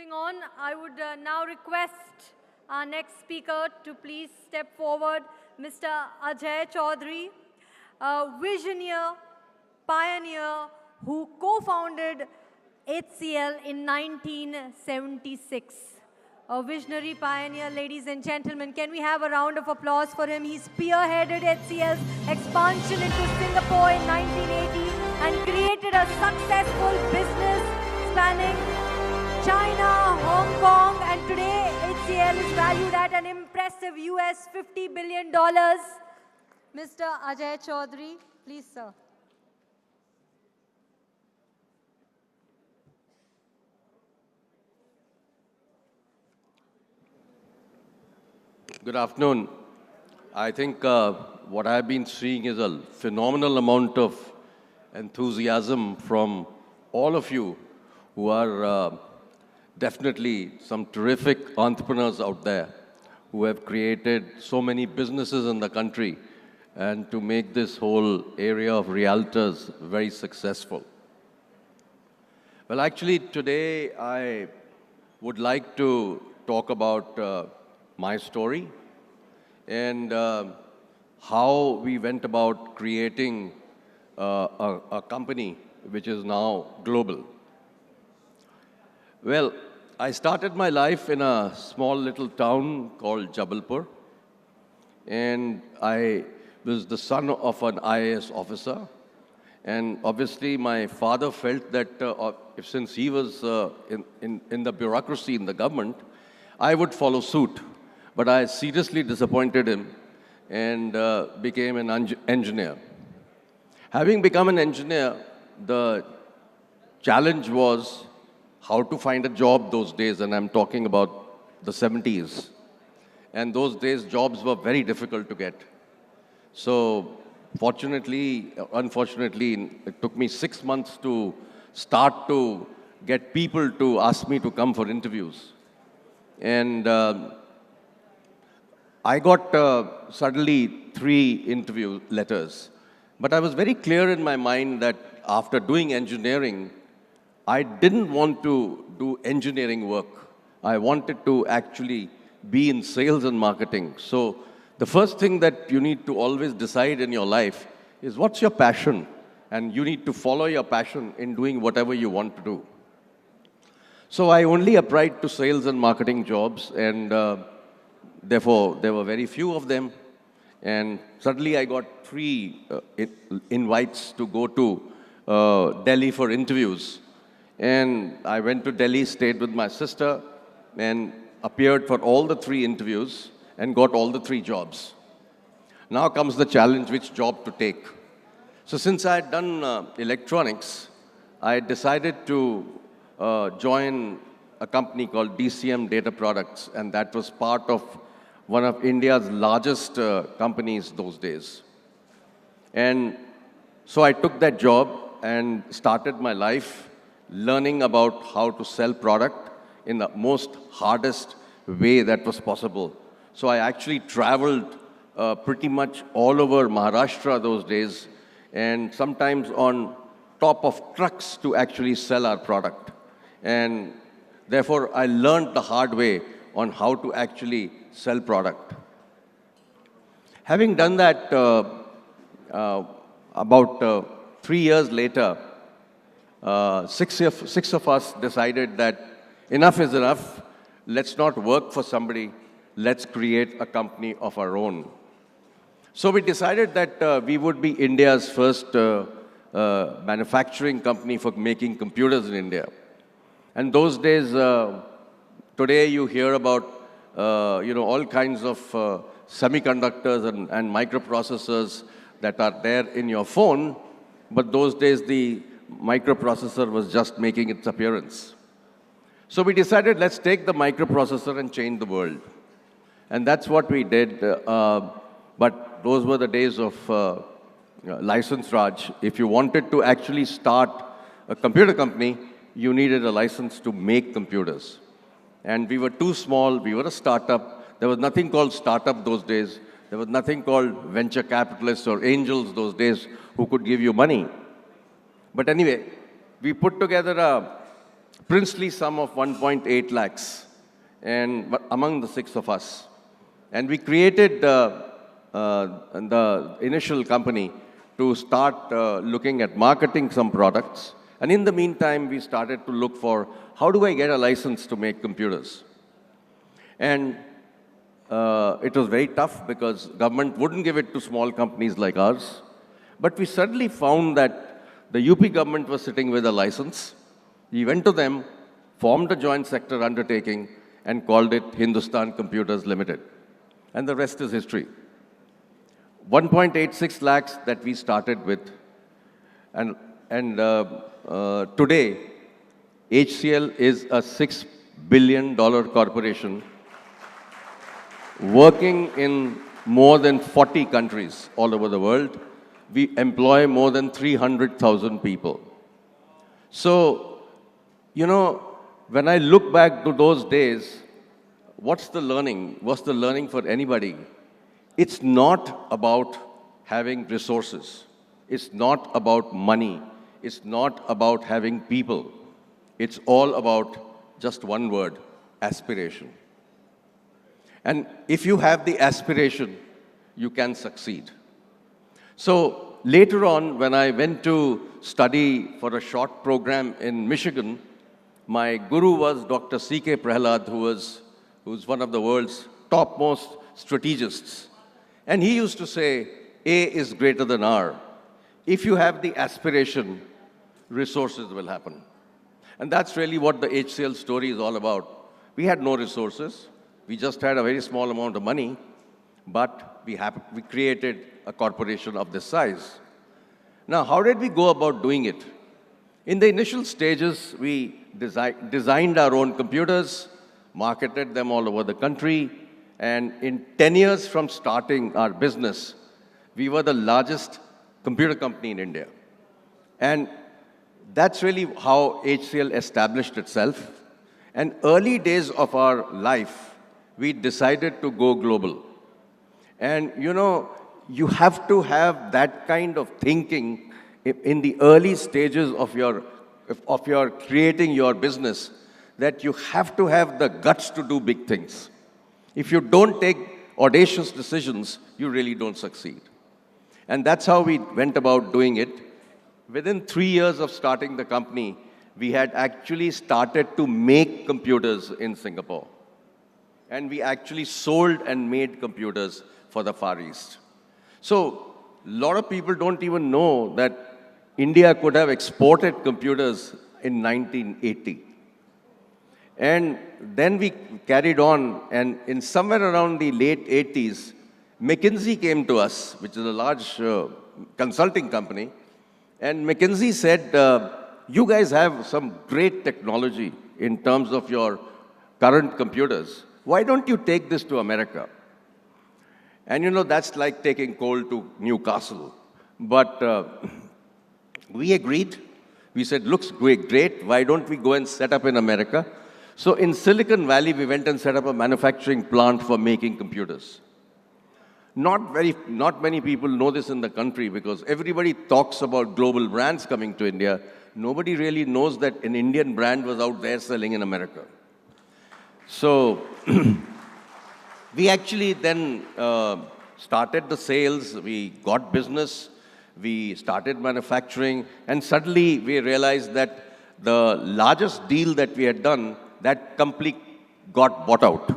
Moving on, I would now request our next speaker to please step forward, Mr. Ajay Chaudhary, a visionary, pioneer who co-founded HCL in 1976. A visionary pioneer, ladies and gentlemen. Can we have a round of applause for him? He spearheaded HCL's expansion into Singapore in 1980 and created a successful business spanning China, Hong Kong, and today HCL is valued at an impressive US $50 billion. Mr. Ajay Chaudhary, please, sir. Good afternoon. I think what I've been seeing is a phenomenal amount of enthusiasm from all of you who are definitely some terrific entrepreneurs out there who have created so many businesses in the country and to make this whole area of realtors very successful. Well, actually, today I would like to talk about my story and how we went about creating a company which is now global. Well, I started my life in a small little town called Jabalpur, and I was the son of an IAS officer. And obviously, my father felt that since he was in the bureaucracy in the government, I would follow suit. But I seriously disappointed him and became an engineer. Having become an engineer, the challenge was how to find a job those days, and I'm talking about the 70s. And those days, jobs were very difficult to get. So fortunately, unfortunately, it took me 6 months to start to get people to ask me to come for interviews. And I got suddenly 3 interview letters. But I was very clear in my mind that after doing engineering, I didn't want to do engineering work. I wanted to actually be in sales and marketing. So the first thing that you need to always decide in your life is what's your passion? And you need to follow your passion in doing whatever you want to do. So I only applied to sales and marketing jobs, and therefore there were very few of them. And suddenly I got 3 invites to go to Delhi for interviews. And I went to Delhi, stayed with my sister, and appeared for all the 3 interviews and got all the 3 jobs. Now comes the challenge, which job to take. So since I had done electronics, I decided to join a company called DCM Data Products, and that was part of one of India's largest companies those days. And so I took that job and started my life learning about how to sell product in the most hardest way that was possible. So I actually traveled pretty much all over Maharashtra those days, and sometimes on top of trucks to actually sell our product. And therefore, I learned the hard way on how to actually sell product. Having done that, about 3 years later, 6 of us decided that enough is enough. Let's not work for somebody. Let's create a company of our own. So we decided that we would be India's first manufacturing company for making computers in India. And those days, today you hear about all kinds of semiconductors and microprocessors that are there in your phone. But those days, the microprocessor was just making its appearance. So we decided, let's take the microprocessor and change the world. And that's what we did. But those were the days of license Raj. If you wanted to actually start a computer company, you needed a license to make computers. And we were too small. We were a startup. There was nothing called startup those days. There was nothing called venture capitalists or angels those days who could give you money. But anyway, we put together a princely sum of 1.8 lakhs, and among the six of us. And we created the initial company to start looking at marketing some products. And in the meantime, we started to look for how do I get a license to make computers? And it was very tough because government wouldn't give it to small companies like ours. But we suddenly found that the UP government was sitting with a license. We went to them, formed a joint sector undertaking, and called it Hindustan Computers Limited. And the rest is history. 1.86 lakhs that we started with. And today, HCL is a $6 billion corporation working in more than 40 countries all over the world. We employ more than 300,000 people. So, you know, when I look back to those days, what's the learning? What's the learning for anybody? It's not about having resources. It's not about money. It's not about having people. It's all about just one word, aspiration. And if you have the aspiration, you can succeed. So later on, when I went to study for a short program in Michigan, my guru was Dr. C.K. Prahalad, who's one of the world's topmost strategists. And he used to say, A is greater than R. If you have the aspiration, resources will happen. And that's really what the HCL story is all about. We had no resources. We just had a very small amount of money, but we created a corporation of this size. Now, how did we go about doing it? In the initial stages, we designed our own computers, marketed them all over the country, and in 10 years from starting our business, we were the largest computer company in India. And that's really how HCL established itself. And early days of our life, we decided to go global. And you know, you have to have that kind of thinking in the early stages of your creating your business, that you have to have the guts to do big things. If you don't take audacious decisions, you really don't succeed. And that's how we went about doing it. Within 3 years of starting the company, we had actually started to make computers in Singapore. And we actually sold and made computers for the Far East. So, a lot of people don't even know that India could have exported computers in 1980. And then we carried on, and in somewhere around the late 80s, McKinsey came to us, which is a large consulting company, and McKinsey said, you guys have some great technology in terms of your current computers. Why don't you take this to America? And you know, that's like taking coal to Newcastle. But we agreed. We said, looks great. Why don't we go and set up in America? So in Silicon Valley, we went and set up a manufacturing plant for making computers. Not many people know this in the country because everybody talks about global brands coming to India. Nobody really knows that an Indian brand was out there selling in America. So we actually then started the sales, we got business, we started manufacturing, and suddenly we realized that the largest deal that we had done, that company got bought out.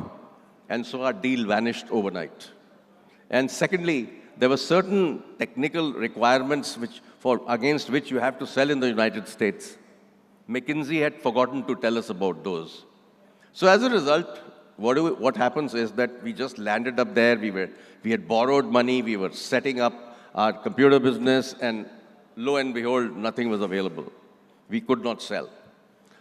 And so our deal vanished overnight. And secondly, there were certain technical requirements against which you have to sell in the United States. McKinsey had forgotten to tell us about those. So as a result, what happens is that we just landed up there. We had borrowed money. We were setting up our computer business, and lo and behold, nothing was available. We could not sell.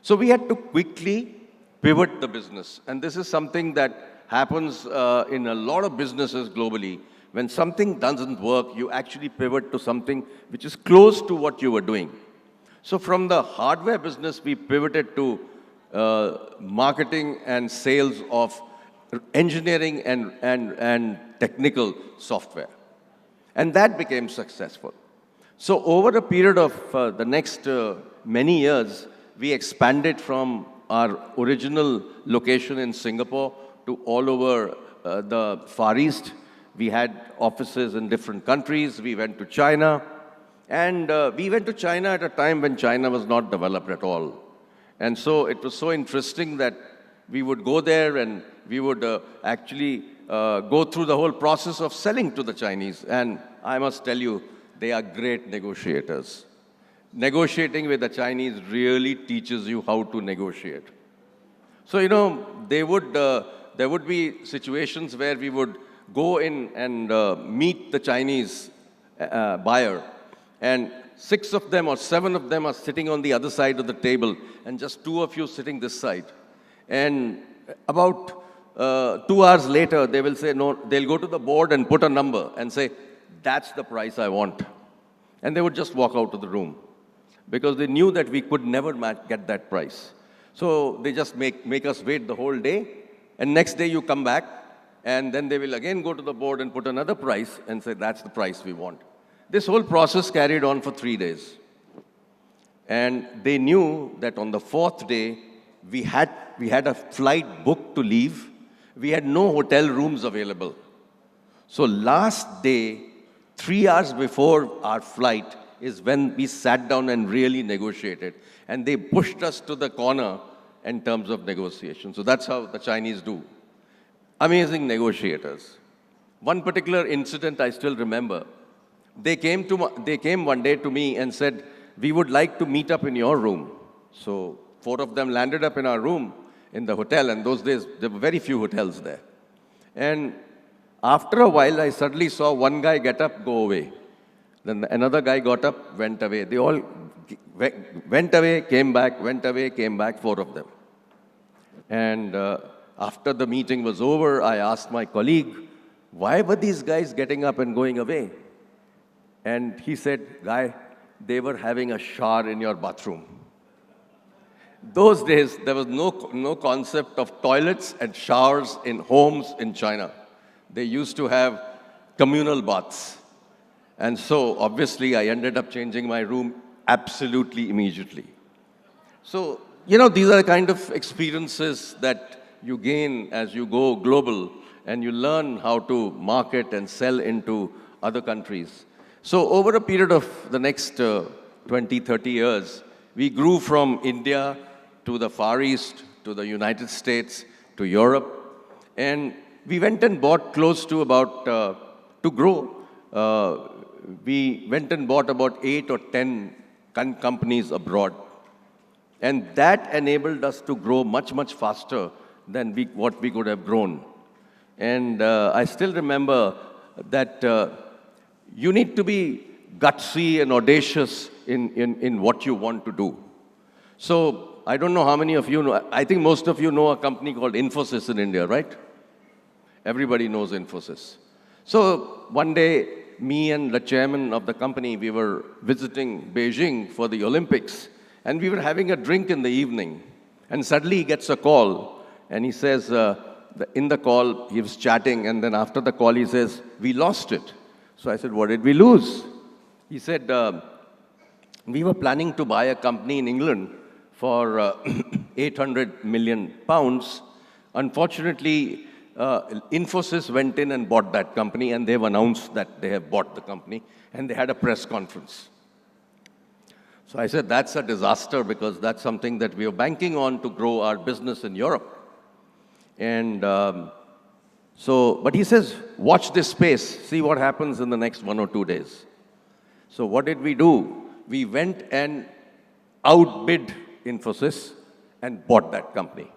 So we had to quickly pivot the business. And this is something that happens in a lot of businesses globally. When something doesn't work, you actually pivot to something which is close to what you were doing. So from the hardware business, we pivoted to marketing and sales of engineering and technical software. And that became successful. So over a period of the next many years, we expanded from our original location in Singapore to all over the Far East. We had offices in different countries. We went to China. And we went to China at a time when China was not developed at all. And so it was so interesting that we would go there and we would actually go through the whole process of selling to the Chinese. And I must tell you, they are great negotiators. Negotiating with the Chinese really teaches you how to negotiate. So, you know, there would be situations where we would go in and meet the Chinese buyer, and 6 of them or 7 of them are sitting on the other side of the table, and just 2 of you sitting this side. And about 2 hours later, they will say, no, they'll go to the board and put a number and say, that's the price I want. And they would just walk out of the room because they knew that we could never get that price. So they just make us wait the whole day. And next day you come back, and then they will again go to the board and put another price and say, that's the price we want. This whole process carried on for 3 days. And they knew that on the 4th day, we had a flight booked to leave. We had no hotel rooms available. So last day, 3 hours before our flight, is when we sat down and really negotiated. And they pushed us to the corner in terms of negotiation. So that's how the Chinese do. Amazing negotiators. One particular incident I still remember. They came one day to me and said, we would like to meet up in your room. So 4 of them landed up in our room in the hotel, and those days there were very few hotels there. And after a while, I suddenly saw one guy get up, go away. Then another guy got up, went away. They all went away, came back, went away, came back, 4 of them. And after the meeting was over, I asked my colleague, why were these guys getting up and going away? And he said, Guy, they were having a shower in your bathroom. Those days, there was no concept of toilets and showers in homes in China. They used to have communal baths. And so, obviously, I ended up changing my room absolutely immediately. So, you know, these are the kind of experiences that you gain as you go global, and you learn how to market and sell into other countries. So over a period of the next 20, 30 years, we grew from India to the Far East, to the United States, to Europe. And we went and bought close to about, to grow, we went and bought about 8 or 10 companies abroad. And that enabled us to grow much, much faster than what we could have grown. And I still remember that you need to be gutsy and audacious in what you want to do. So I don't know how many of you know, I think most of you know a company called Infosys in India, right? Everybody knows Infosys. So one day, me and the chairman of the company, we were visiting Beijing for the Olympics, and we were having a drink in the evening. And suddenly he gets a call, and he says, in the call, he was chatting, and then after the call, he says, we lost it. So I said, what did we lose? He said, we were planning to buy a company in England for 800 million pounds. Unfortunately, Infosys went in and bought that company, and they've announced that they have bought the company, and they had a press conference. So I said, that's a disaster, because that's something that we are banking on to grow our business in Europe. And but he says, watch this space, see what happens in the next 1 or 2 days. So what did we do? We went and outbid Infosys and bought that company.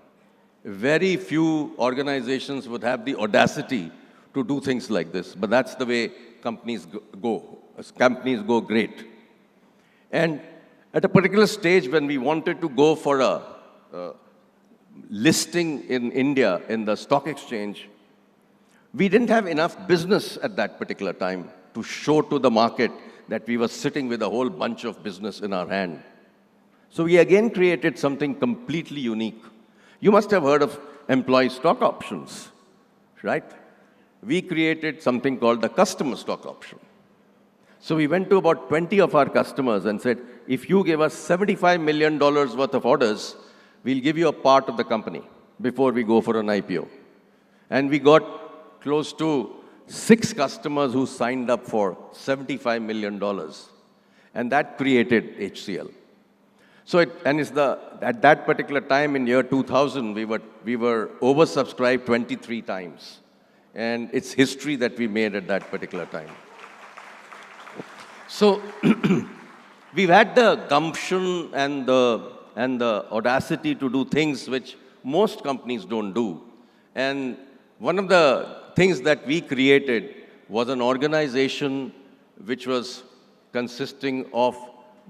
Very few organizations would have the audacity to do things like this, but that's the way companies go. Companies go great. And at a particular stage, when we wanted to go for a listing in India in the stock exchange, we didn't have enough business at that particular time to show to the market that we were sitting with a whole bunch of business in our hand. So we again created something completely unique. You must have heard of employee stock options, right? We created something called the customer stock option. So we went to about 20 of our customers and said, if you give us $75 million worth of orders, we'll give you a part of the company before we go for an IPO. And we got close to 6 customers who signed up for $75 million. And that created HCL. So at that particular time in year 2000, we were oversubscribed 23 times. And it's history that we made at that particular time. So we've had the gumption and the audacity to do things which most companies don't do. And one of the things that we created was an organization which was consisting of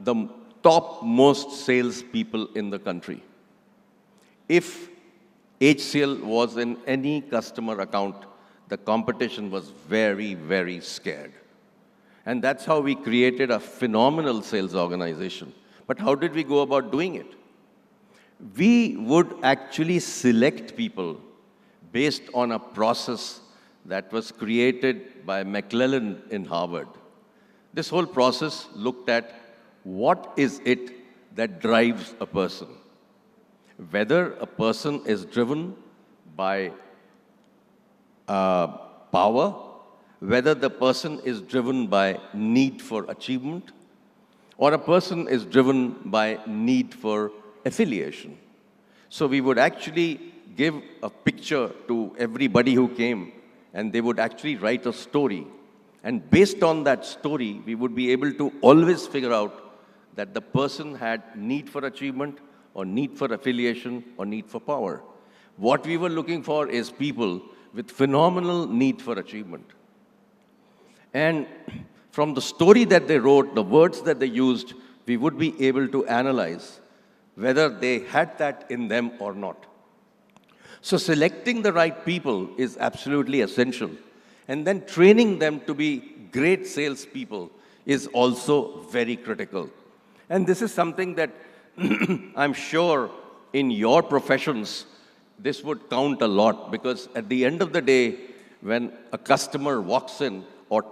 the top-most salespeople in the country. If HCL was in any customer account, the competition was very, very scared. And that's how we created a phenomenal sales organization. But how did we go about doing it? We would actually select people based on a process that was created by McClellan in Harvard. This whole process looked at what is it that drives a person. Whether a person is driven by power, whether the person is driven by need for achievement, or a person is driven by need for affiliation. So we would actually give a picture to everybody who came, and they would actually write a story. And based on that story, we would be able to always figure out that the person had need for achievement, or need for affiliation, or need for power. What we were looking for is people with phenomenal need for achievement. And from the story that they wrote, the words that they used, we would be able to analyze whether they had that in them or not. So selecting the right people is absolutely essential. And then training them to be great salespeople is also very critical. And this is something that I'm sure in your professions, this would count a lot, because at the end of the day, when a customer walks in or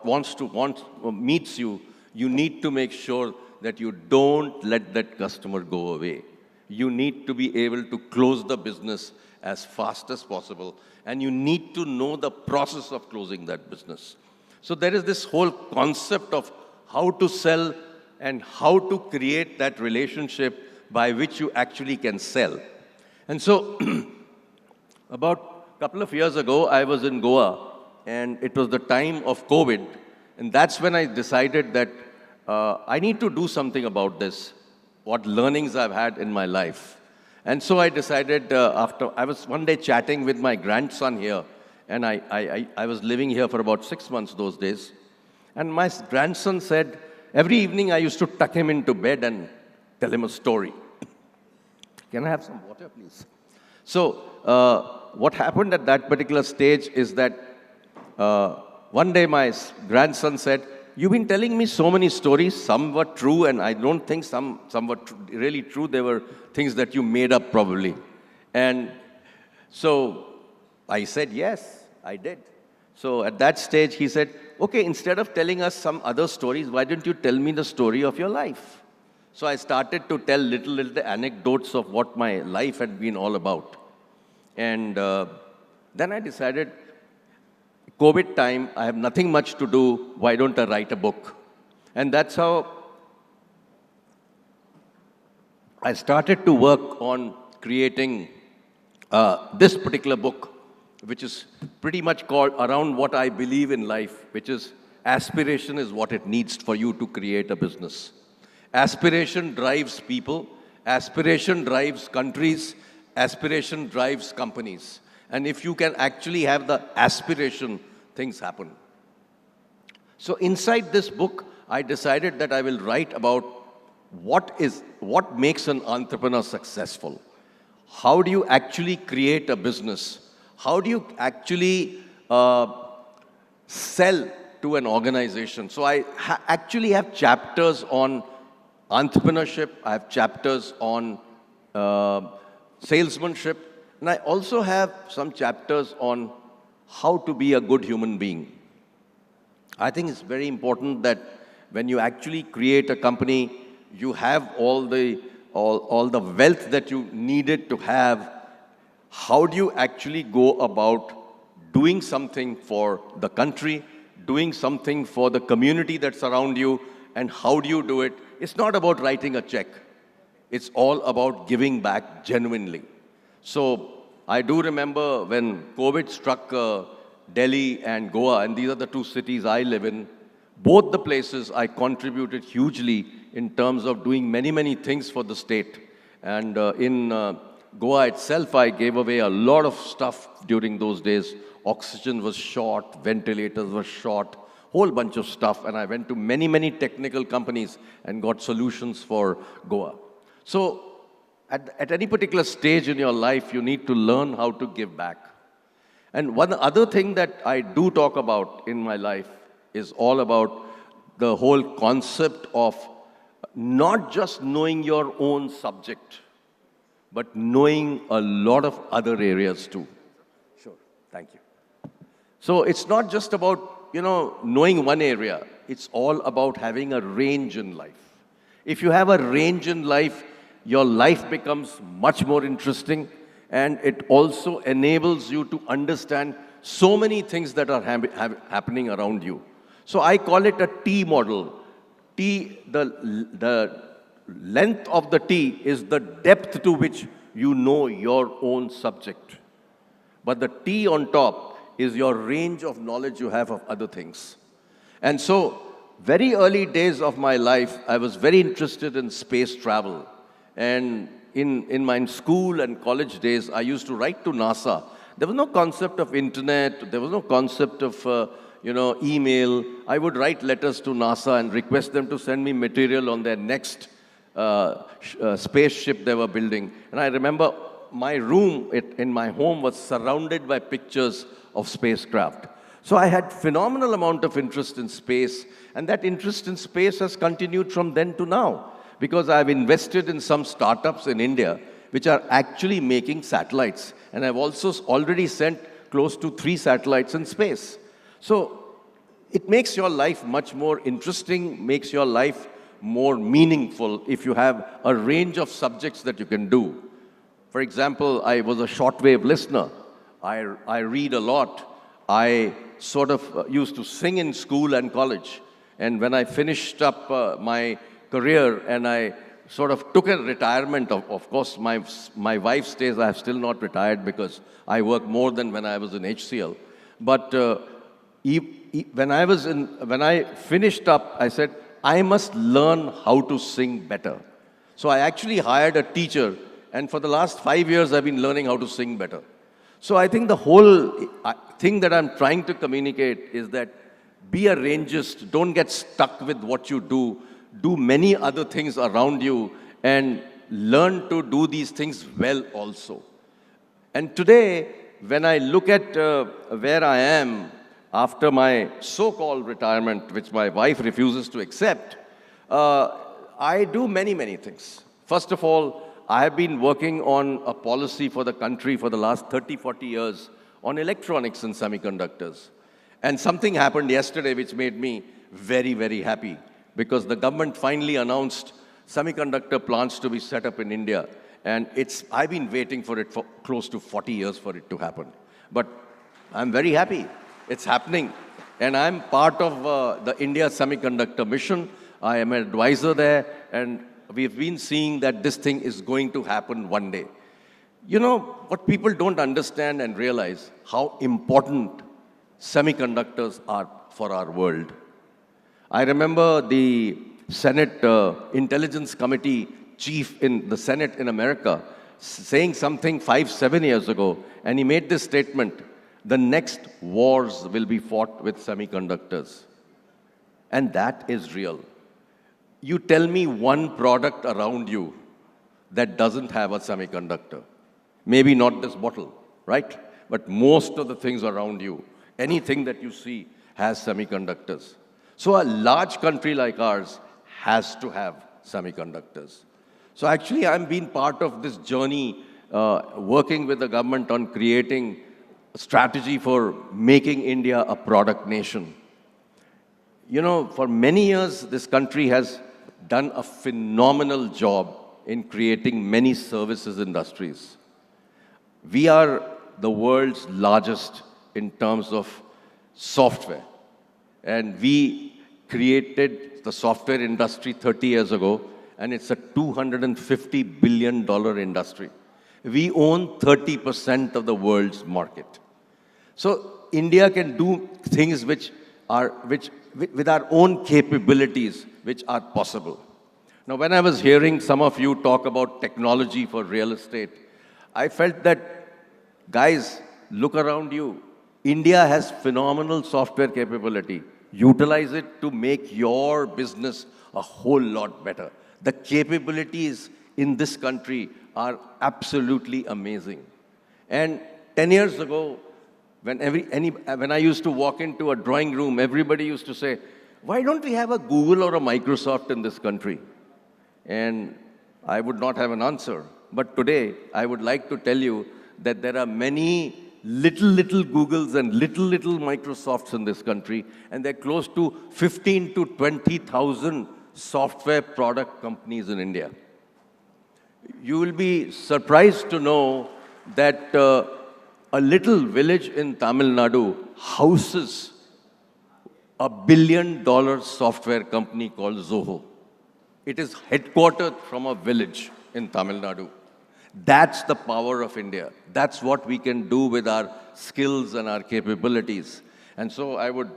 meets you, you need to make sure that you don't let that customer go away. You need to be able to close the business as fast as possible, and you need to know the process of closing that business. So there is this whole concept of how to sell and how to create that relationship by which you actually can sell. And so about a couple of years ago, I was in Goa, and it was the time of COVID, and that's when I decided that I need to do something about this, what learnings I've had in my life. And so I decided I was one day chatting with my grandson here, and I was living here for about 6 months those days. And my grandson said, every evening I used to tuck him into bed and tell him a story. Can I have some water, please? So what happened at that particular stage is that one day my grandson said, you've been telling me so many stories, some were true, and I don't think some were really true. They were things that you made up probably. And so I said, yes, I did. So at that stage, he said, okay, instead of telling us some other stories, why don't you tell me the story of your life? So I started to tell little anecdotes of what my life had been all about. And then I decided, COVID time, I have nothing much to do, why don't I write a book? And that's how I started to work on creating this particular book, which is pretty much called Around What I Believe in Life, which is aspiration is what it needs for you to create a business. Aspiration drives people, aspiration drives countries, aspiration drives companies. And if you can actually have the aspiration, things happen. So inside this book, I decided that I will write about what makes an entrepreneur successful. How do you actually create a business? How do you actually sell to an organization? So I actually have chapters on entrepreneurship. I have chapters on salesmanship. And I also have some chapters on how to be a good human being. I think it's very important that when you actually create a company, you have all the wealth that you needed to have. How do you actually go about doing something for the country, doing something for the community that's around you, and how do you do it? It's not about writing a check. It's all about giving back genuinely. So I do remember when COVID struck Delhi and Goa, and these are the two cities I live in, both the places I contributed hugely in terms of doing many, many things for the state. And in Goa itself, I gave away a lot of stuff during those days. Oxygen was short, ventilators were short, whole bunch of stuff. And I went to many, many technical companies and got solutions for Goa. So at any particular stage in your life, you need to learn how to give back. And one other thing that I do talk about in my life is all about the whole concept of not just knowing your own subject, but knowing a lot of other areas too. Sure. Thank you. So it's not just about, knowing one area. It's all about having a range in life. If you have a range in life, your life becomes much more interesting, and it also enables you to understand so many things that are happening around you. So I call it a T model. T, the length of the T is the depth to which you know your own subject. But the T on top is your range of knowledge you have of other things. And so, very early days of my life, I was very interested in space travel. And in my school and college days, I used to write to NASA. There was no concept of internet. There was no concept of, email. I would write letters to NASA and request them to send me material on their next spaceship they were building. And I remember my room in my home was surrounded by pictures of spacecraft. So I had phenomenal amount of interest in space, and that interest in space has continued from then to now, because I've invested in some startups in India which are actually making satellites. And I've also already sent close to 3 satellites in space. So it makes your life much more interesting, makes your life more meaningful if you have a range of subjects that you can do. For example, I was a shortwave listener. I read a lot. I sort of used to sing in school and college. And when I finished up my career and I sort of took a retirement, of course, my wife stays, I have still not retired because I work more than when I was in HCL. But when I finished up, I said, I must learn how to sing better. So I actually hired a teacher, and for the last 5 years, I've been learning how to sing better. So I think the whole thing that I'm trying to communicate is that be a rangist, don't get stuck with what you do. Do many other things around you and learn to do these things well also. And today, when I look at where I am after my so-called retirement, which my wife refuses to accept, I do many, many things. First of all, I have been working on a policy for the country for the last 30, 40 years on electronics and semiconductors. And something happened yesterday which made me very, very happy, because the government finally announced semiconductor plants to be set up in India. And I've been waiting for it for close to 40 years for it to happen. But I'm very happy. It's happening. And I'm part of the India Semiconductor Mission. I am an advisor there. And we've been seeing that this thing is going to happen one day. You know, what people don't understand and realize how important semiconductors are for our world. I remember the Senate Intelligence Committee chief in the Senate in America saying something 5-7 years ago, and he made this statement: the next wars will be fought with semiconductors. And that is real. You tell me one product around you that doesn't have a semiconductor. Maybe not this bottle, right? But most of the things around you, anything that you see has semiconductors. So a large country like ours has to have semiconductors. So actually, I'm being part of this journey, working with the government on creating a strategy for making India a product nation. You know, for many years, this country has done a phenomenal job in creating many services industries. We are the world's largest in terms of software. And we created the software industry 30 years ago, and it's a $250 billion industry. We own 30% of the world's market. So India can do things with our own capabilities, which are possible. Now, when I was hearing some of you talk about technology for real estate, I felt that, guys, look around you. India has phenomenal software capability. Utilize it to make your business a whole lot better. The capabilities in this country are absolutely amazing. And 10 years ago, when I used to walk into a drawing room, everybody used to say, why don't we have a Google or a Microsoft in this country? And I would not have an answer. But today, I would like to tell you that there are many little Googles and little Microsofts in this country, and they're close to 15 to 20,000 software product companies in India. You will be surprised to know that a little village in Tamil Nadu houses $1 billion software company called Zoho. It is headquartered from a village in Tamil Nadu. That's the power of India. That's what we can do with our skills and our capabilities. And so I would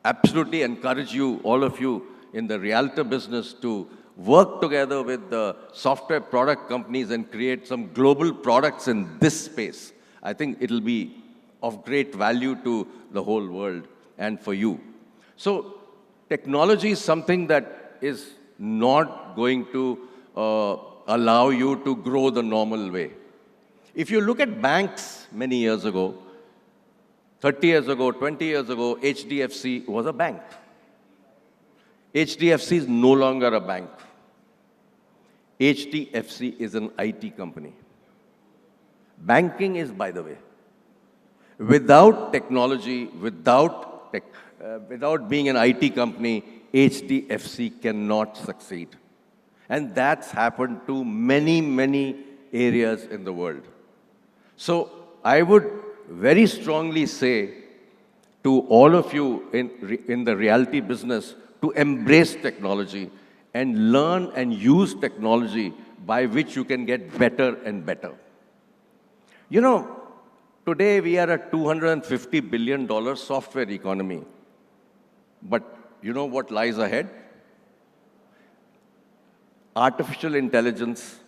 absolutely encourage you, all of you in the realtor business, to work together with the software product companies and create some global products in this space. I think it'll be of great value to the whole world and for you. So technology is something that is not going to allow you to grow the normal way. If you look at banks many years ago, 30 years ago, 20 years ago, HDFC was a bank. HDFC is no longer a bank. HDFC is an IT company. Banking is, by the way. Without technology, without being an IT company, HDFC cannot succeed. And that's happened to many areas in the world. So I would very strongly say to all of you in the realty business to embrace technology and learn and use technology by which you can get better and better. You know, today we are a $250 billion software economy. But you know what lies ahead? Artificial intelligence,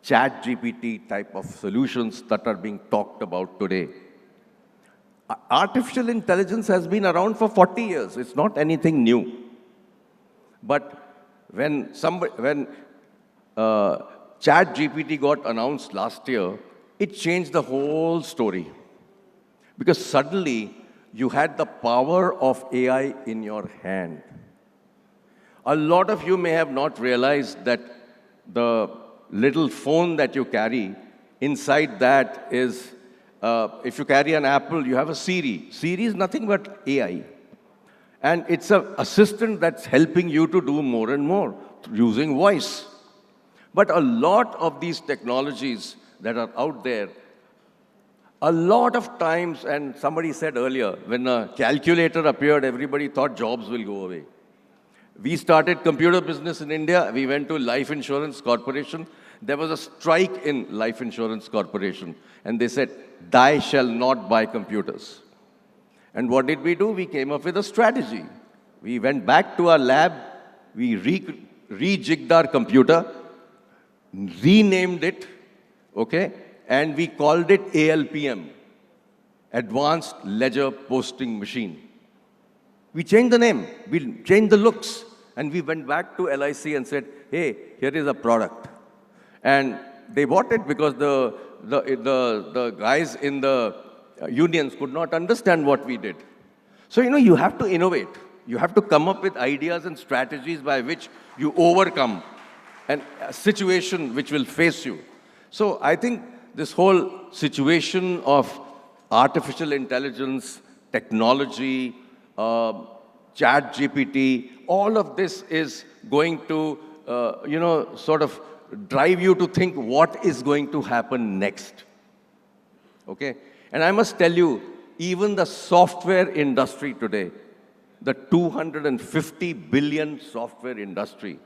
ChatGPT type of solutions that are being talked about today. Artificial intelligence has been around for 40 years. It's not anything new. But when ChatGPT got announced last year, it changed the whole story. Because suddenly, you had the power of AI in your hand. A lot of you may have not realized that the little phone that you carry, inside that is, if you carry an Apple, you have a Siri. Siri is nothing but AI. And it's an assistant that's helping you to do more and more using voice. But a lot of these technologies that are out there, a lot of times, and somebody said earlier, when a calculator appeared, everybody thought jobs will go away. We started computer business in India. We went to Life Insurance Corporation. There was a strike in Life Insurance Corporation. And they said, "Thou shall not buy computers." And what did we do? We came up with a strategy. We went back to our lab. We rejigged our computer, renamed it, okay? And we called it ALPM, Advanced Ledger Posting Machine. We changed the name, we changed the looks, and we went back to LIC and said, hey, here is a product. And they bought it because the guys in the unions could not understand what we did. So, you know, you have to innovate. You have to come up with ideas and strategies by which you overcome a situation which will face you. So I think this whole situation of artificial intelligence, technology, Chat GPT, all of this is going to, sort of drive you to think what is going to happen next. Okay? And I must tell you, even the software industry today, the 250 billion software industry,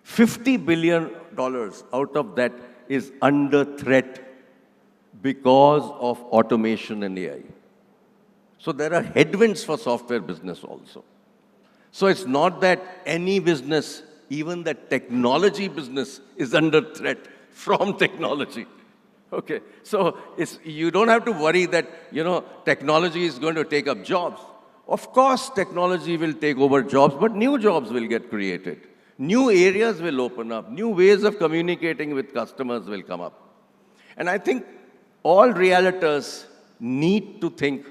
$50 billion out of that is under threat because of automation and AI. So there are headwinds for software business also. So it's not that any business, even the technology business, is under threat from technology. Okay, so you don't have to worry that, technology is going to take up jobs. Of course, technology will take over jobs, but new jobs will get created. New areas will open up. New ways of communicating with customers will come up. And I think all realtors need to think,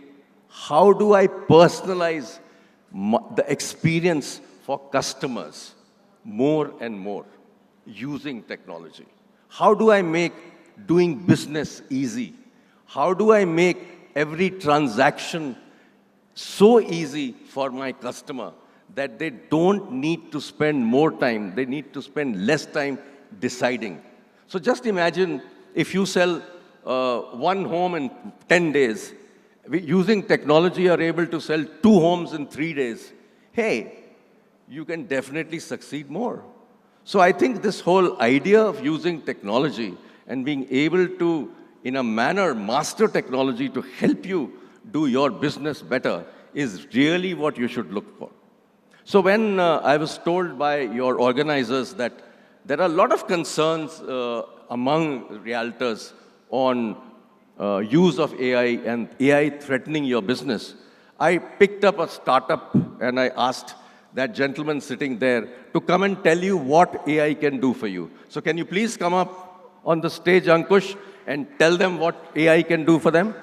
how do I personalize the experience for customers more and more using technology? How do I make doing business easy? How do I make every transaction so easy for my customer that they don't need to spend more time, they need to spend less time deciding? So just imagine if you sell one home in 10 days, using technology are able to sell 2 homes in 3 days. Hey, you can definitely succeed more. So I think this whole idea of using technology and being able to, in a manner, master technology to help you do your business better is really what you should look for. So when I was told by your organizers that there are a lot of concerns among realtors on use of AI and AI threatening your business, I picked up a startup and I asked that gentleman sitting there to come and tell you what AI can do for you. So can you please come up on the stage, Ankush, and tell them what AI can do for them?